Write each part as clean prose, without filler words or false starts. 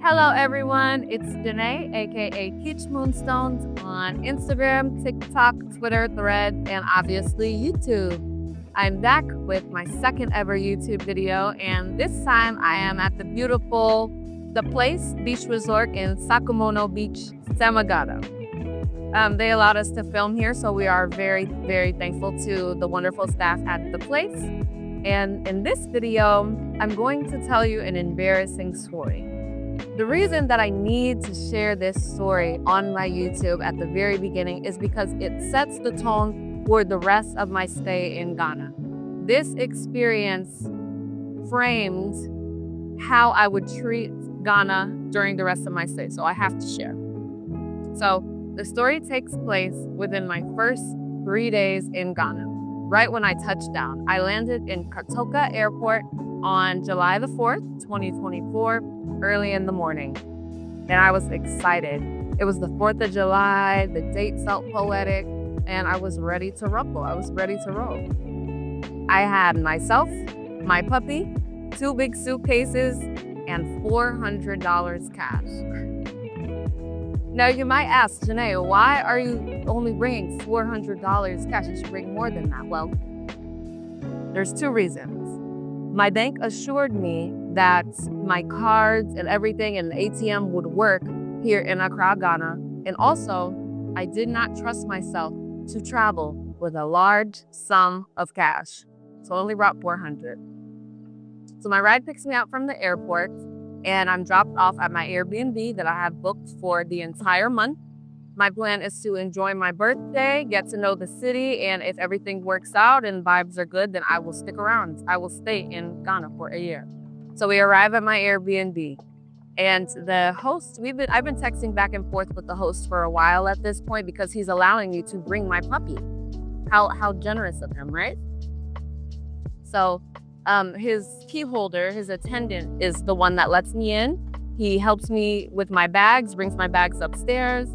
Hello, everyone. It's Janae, aka Peach Moonstones, on Instagram, TikTok, Twitter, Thread, and obviously YouTube. I'm back with my second ever YouTube video, and this time I am at the beautiful The Place Beach Resort in Sakumono Beach, Samagata. They allowed us to film here, so we are very, very thankful to the wonderful staff at The Place. And in this video, I'm going to tell you an embarrassing story. The reason that I need to share this story on my YouTube at the very beginning is because it sets the tone for the rest of my stay in Ghana. This experience framed how I would treat Ghana during the rest of my stay, so I have to share. So the story takes place within my first 3 days in Ghana. Right when I touched down, I landed in Kotoka Airport on July the 4th, 2024, early in the morning. And I was excited. It was the 4th of July, the date felt poetic, and I was ready to rumble. I was ready to roll. I had myself, my puppy, 2 big suitcases, and $400 cash. Now you might ask, Janae, why are you only bringing $400 cash? You should bring more than that. Well, there's 2 reasons. My bank assured me that my cards and everything and the ATM would work here in Accra, Ghana. And also, I did not trust myself to travel with a large sum of cash. So I only brought 400. So my ride picks me up from the airport and I'm dropped off at my Airbnb that I have booked for the entire month. My plan is to enjoy my birthday, get to know the city, and if everything works out and vibes are good, then I will stick around. I will stay in Ghana for a year. So we arrive at my Airbnb, and the host, I've been texting back and forth with the host for a while at this point because he's allowing me to bring my puppy. How generous of him, right? So his key holder, his attendant, is the one that lets me in. He helps me with my bags, brings my bags upstairs,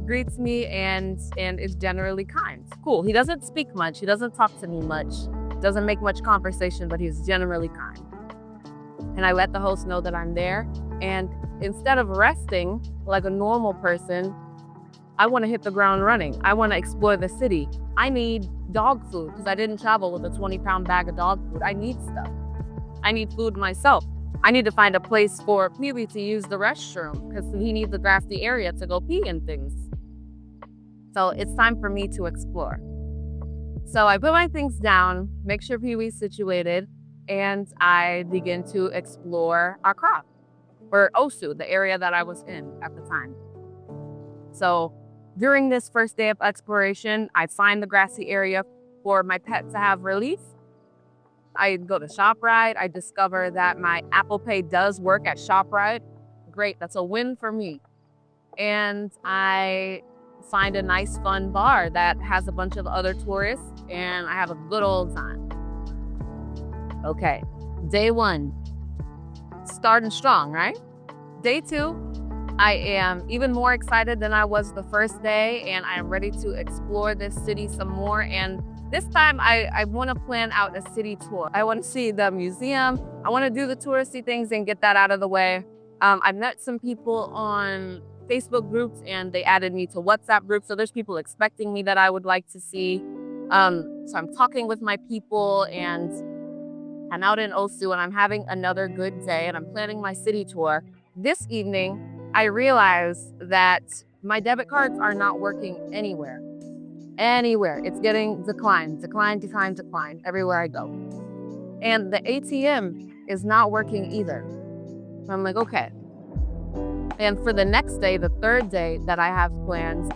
greets me, and is generally kind. Cool. He doesn't speak much. He doesn't talk to me much. Doesn't make much conversation, but he's generally kind. And I let the host know that I'm there. And instead of resting like a normal person, I want to hit the ground running. I want to explore the city. I need dog food because I didn't travel with a 20-pound bag of dog food. I need stuff. I need food myself. I need to find a place for Pee-wee to use the restroom because he needs a grassy area to go pee and things. So it's time for me to explore. So I put my things down, make sure Pee-wee's situated, and I begin to explore Accra, or Osu, the area that I was in at the time. So during this first day of exploration, I find the grassy area for my pet to have relief. I go to ShopRite. I discover that my Apple Pay does work at ShopRite. Great, that's a win for me. And I find a nice, fun bar that has a bunch of other tourists, and I have a good old time. Okay, day 1, starting strong, right? Day 2, I am even more excited than I was the first day, and I am ready to explore this city some more. And this time, I want to plan out a city tour. I want to see the museum. I want to do the touristy things and get that out of the way. I met some people on Facebook groups, and they added me to WhatsApp groups. So there's people expecting me that I would like to see. So I'm talking with my people, and I'm out in Osu, and I'm having another good day, and I'm planning my city tour. This evening, I realize that my debit cards are not working anywhere. It's getting declined everywhere I go. And the ATM is not working either. So I'm like, okay. And for the next day, the 3rd day that I have planned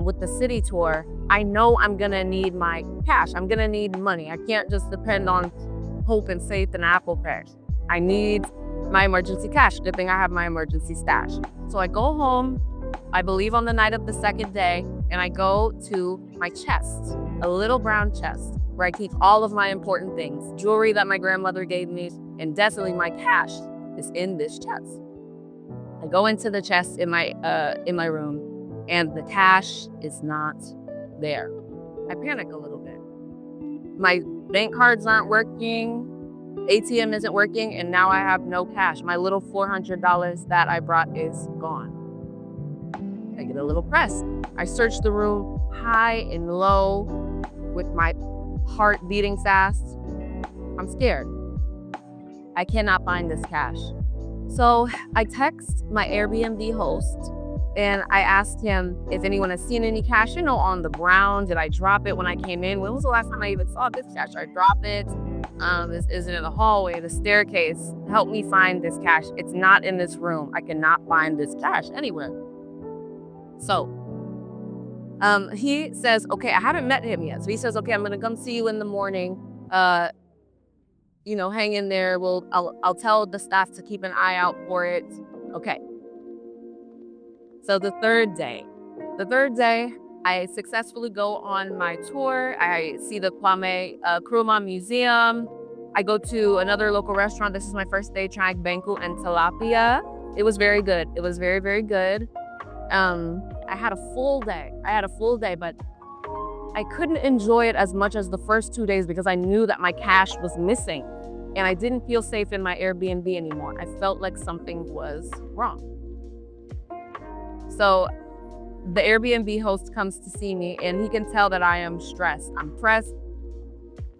with the city tour, I know I'm gonna need my cash. I'm gonna need money. I can't just depend on hope and faith and Apple Pay. I need my emergency cash. Good thing I have my emergency stash. So I go home, I believe on the night of the 2nd day, and I go to my chest, a little brown chest, where I keep all of my important things, jewelry that my grandmother gave me, and definitely my cash is in this chest. I go into the chest in my room, and the cash is not there. I panic a little bit. My bank cards aren't working. ATM isn't working, and now I have no cash. My little $400 that I brought is gone. I get a little pressed. I search the room high and low with my heart beating fast. I'm scared. I cannot find this cash. So I text my Airbnb host and I asked him if anyone has seen any cash, on the ground. Did I drop it when I came in? When was the last time I even saw this cash? Did I drop it? Is it in the hallway, the staircase? Help me find this cash. It's not in this room. I cannot find this cash anywhere. So he says, okay, I haven't met him yet. So he says, okay, I'm gonna come see you in the morning. Hang in there. I'll tell the staff to keep an eye out for it. Okay. So the third day, I successfully go on my tour. I see the Kwame Nkrumah Museum. I go to another local restaurant. This is my first day trying banku and tilapia. It was very good. It was very, very good. I had a full day, but I couldn't enjoy it as much as the first 2 days because I knew that my cash was missing and I didn't feel safe in my Airbnb anymore. I felt like something was wrong. So the Airbnb host comes to see me and he can tell that I am stressed. I'm pressed.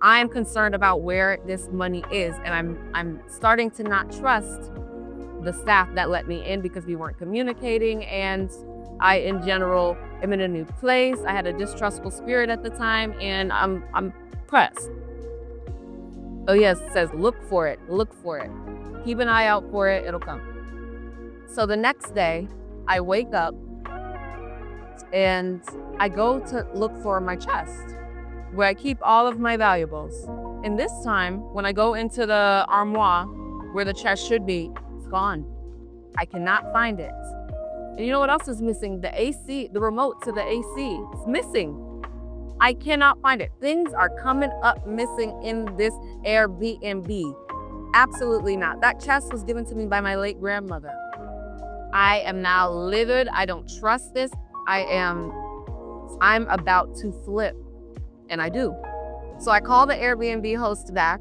I am concerned about where this money is, and I'm starting to not trust the staff that let me in because we weren't communicating, and I in general am in a new place. I had a distrustful spirit at the time and I'm pressed. Oh yes, it says look for it. Keep an eye out for it, it'll come. So the next day I wake up and I go to look for my chest where I keep all of my valuables. And this time, when I go into the armoire where the chest should be, it's gone. I cannot find it. And you know what else is missing? The AC, the remote to the AC, it's missing. I cannot find it. Things are coming up missing in this Airbnb. Absolutely not. That chest was given to me by my late grandmother. I am now livid. I don't trust this. I'm about to flip. And I do. So I call the Airbnb host back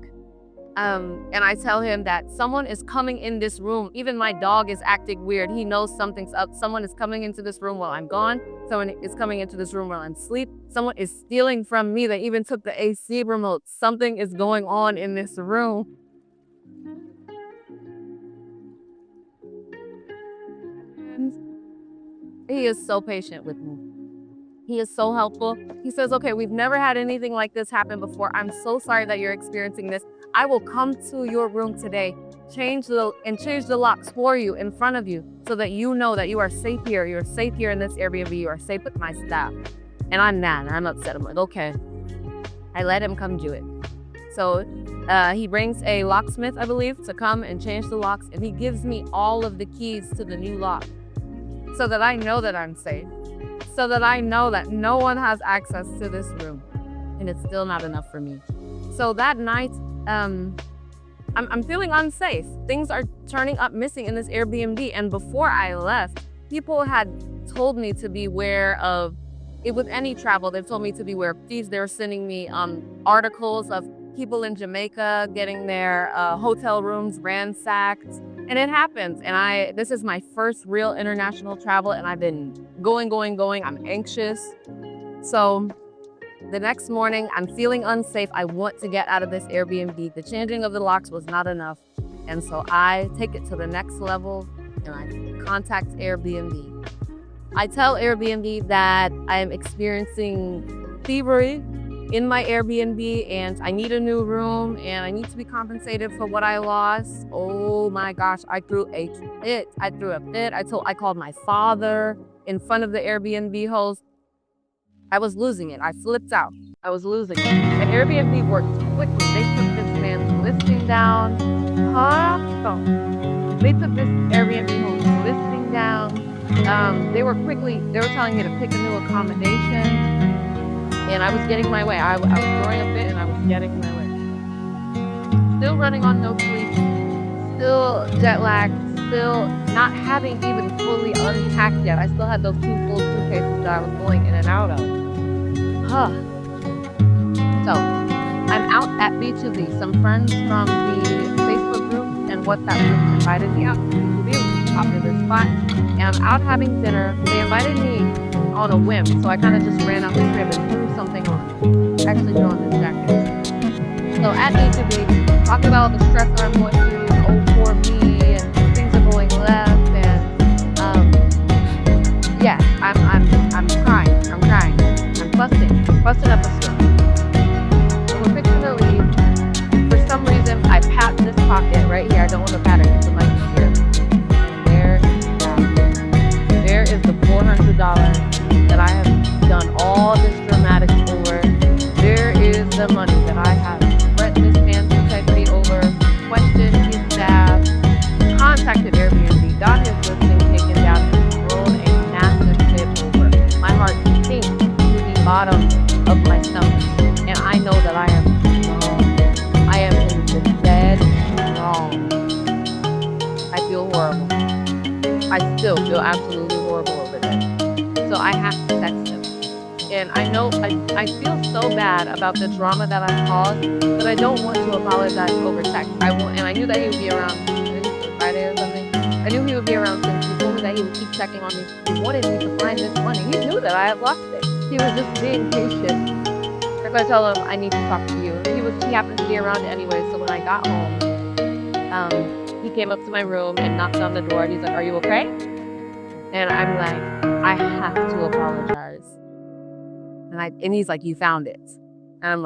and I tell him that someone is coming in this room. Even my dog is acting weird. He knows something's up. Someone is coming into this room while I'm gone. Someone is coming into this room while I'm asleep. Someone is stealing from me. They even took the AC remote. Something is going on in this room. And he is so patient with me. He is so helpful. He says, okay, we've never had anything like this happen before. I'm so sorry that you're experiencing this. I will come to your room today, change the locks for you in front of you so that you know that you are safe here. You're safe here in this Airbnb. You are safe with my staff. And I'm mad. I'm upset. I'm like, okay. I let him come do it. So he brings a locksmith, I believe, to come and change the locks. And he gives me all of the keys to the new lock so that I know that I'm safe. So that I know that no one has access to this room. And it's still not enough for me. So that night, I'm feeling unsafe. Things are turning up missing in this Airbnb. And before I left, people had told me to beware of it with any travel. They've told me to beware of thieves. They were sending me articles of people in Jamaica getting their hotel rooms ransacked. And it happens. And this is my first real international travel, and I've been going. I'm anxious. So the next morning, I'm feeling unsafe. I want to get out of this Airbnb. The changing of the locks was not enough. And so I take it to the next level and I contact Airbnb. I tell Airbnb that I am experiencing thievery in my Airbnb and I need a new room and I need to be compensated for what I lost. Oh my gosh, I threw a fit. I called my father in front of the Airbnb host. I was losing it. I flipped out. I was losing it. And Airbnb worked quickly. They took this man's listing down. They took this Airbnb host listing down. They were telling me to pick a new accommodation. And I was getting my way. I was throwing a fit and I was getting my way. Still running on no sleep. Still jet lagged. Still not having even fully unpacked yet. I still had those 2 full suitcases that I was going in and out of. So I'm out at B2B. Some friends from the Facebook group and WhatsApp group invited me out to B2B, which is a popular spot. And I'm out having dinner. They invited me on a whim, so I kind of just ran out the crib and threw something on. Actually, threw on this jacket. So at B2B, talking about all the stress that I'm going through, oh poor me, and things are going left, and yeah, I'm crying, I'm fussing up a storm. So we're fixing to leave. For some reason, I pat this pocket right here. I don't want to pat it because the mic is here. And there is the $400 that I have done all this dramatics over. There is the money that I have threatened this man's integrity over, questioned his staff, contacted Airbnb, got his listing taken down, and thrown a massive fit over. My heart sinks to the bottom of my stomach, and I know that I am wrong. I am in the dead wrong. I feel horrible. I still feel absolutely horrible over this. So I have to text him. And I know I feel so bad about the drama that I caused that I don't want to apologize over text. And I knew that he would be around, I think it was Friday or something. I knew he would be around since he told me that he would keep checking on me. He wanted me to find this money. He knew that I had lost it. He was just being patient. If I tell him I need to talk to you, he happened to be around anyway. So when I got home, he came up to my room and knocked on the door. He's like, "Are you okay?" And I'm like, "I have to apologize." And he's like, "You found it." And I'm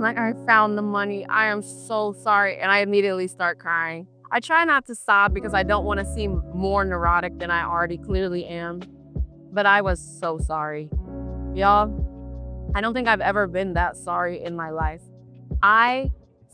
like, "I found the money. I am so sorry." And I immediately start crying. I try not to sob because I don't want to seem more neurotic than I already clearly am. But I was so sorry. Y'all, I don't think I've ever been that sorry in my life. I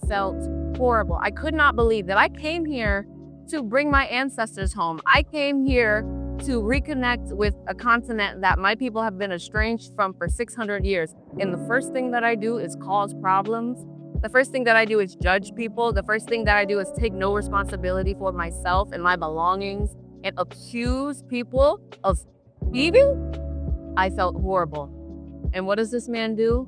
felt horrible. I could not believe that I came here to bring my ancestors home. I came here to reconnect with a continent that my people have been estranged from for 600 years. And the first thing that I do is cause problems. The first thing that I do is judge people. The first thing that I do is take no responsibility for myself and my belongings and accuse people of thieving. I felt horrible. And what does this man do?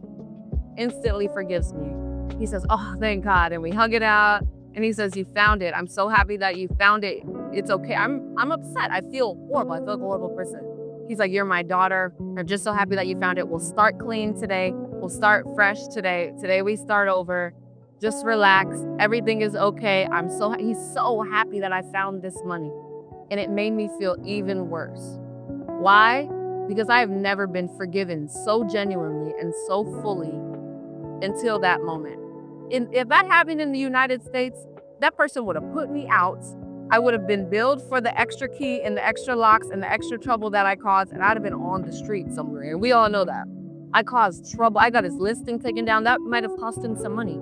Instantly forgives me. He says, "Oh, thank God." And we hug it out. And he says, "You found it. I'm so happy that you found it. It's okay." I'm upset. I feel horrible. I feel like a horrible person. He's like, "You're my daughter. I'm just so happy that you found it. We'll start clean today. We'll start fresh today. Today we start over. Just relax. Everything is okay." He's so happy that I found this money. And it made me feel even worse. Why? Because I have never been forgiven so genuinely and so fully until that moment. If that happened in the United States, that person would have put me out. I would have been billed for the extra key and the extra locks and the extra trouble that I caused, and I'd have been on the street somewhere. And we all know that. I caused trouble. I got his listing taken down. That might have cost him some money.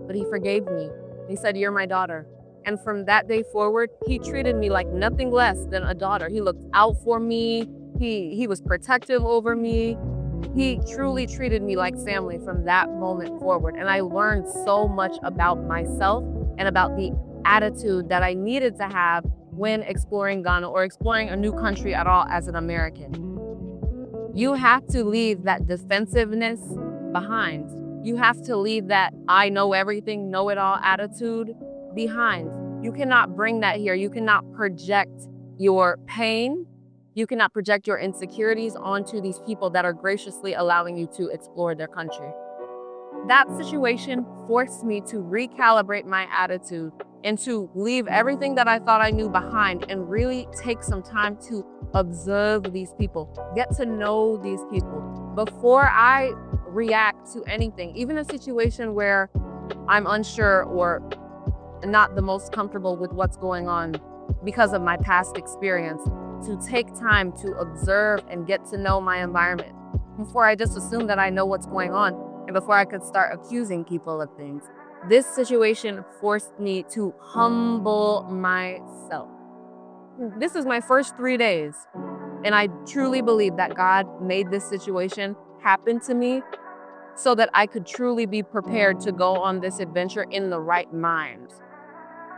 But he forgave me. He said, "You're my daughter." And from that day forward, he treated me like nothing less than a daughter. He looked out for me. He was protective over me. He truly treated me like family from that moment forward. And I learned so much about myself and about the attitude that I needed to have when exploring Ghana or exploring a new country at all as an American. You have to leave that defensiveness behind. You have to leave that I know everything, know it all attitude behind. You cannot bring that here. You cannot project your pain. You cannot project your insecurities onto these people that are graciously allowing you to explore their country. That situation forced me to recalibrate my attitude and to leave everything that I thought I knew behind and really take some time to observe these people, get to know these people before I react to anything, even a situation where I'm unsure or not the most comfortable with what's going on because of my past experience. To take time to observe and get to know my environment before I just assume that I know what's going on and before I could start accusing people of things. This situation forced me to humble myself. This is my first 3 days, and I truly believe that God made this situation happen to me so that I could truly be prepared to go on this adventure in the right mind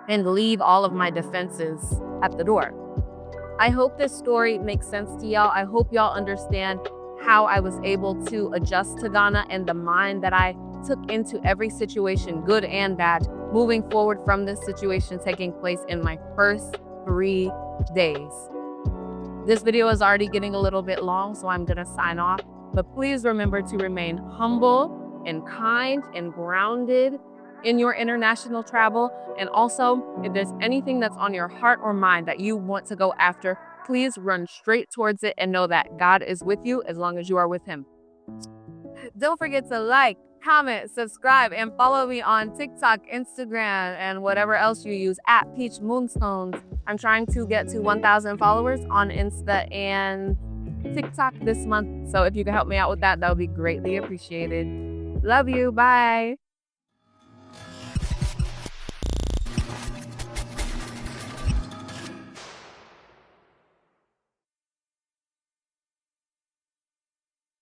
and leave all of my defenses at the door. I hope this story makes sense to y'all. I hope y'all understand how I was able to adjust to Ghana and the mind that I took into every situation, good and bad, moving forward from this situation taking place in my first 3 days. This video is already getting a little bit long, so I'm gonna sign off. But please remember to remain humble and kind and grounded in your international travel. And also, if there's anything that's on your heart or mind that you want to go after, please run straight towards it and know that God is with you as long as you are with Him. Don't forget to like, comment, subscribe, and follow me on TikTok, Instagram, and whatever else you use at Peach Moonstones. I'm trying to get to 1,000 followers on Insta and TikTok this month. So if you can help me out with that, that would be greatly appreciated. Love you. Bye.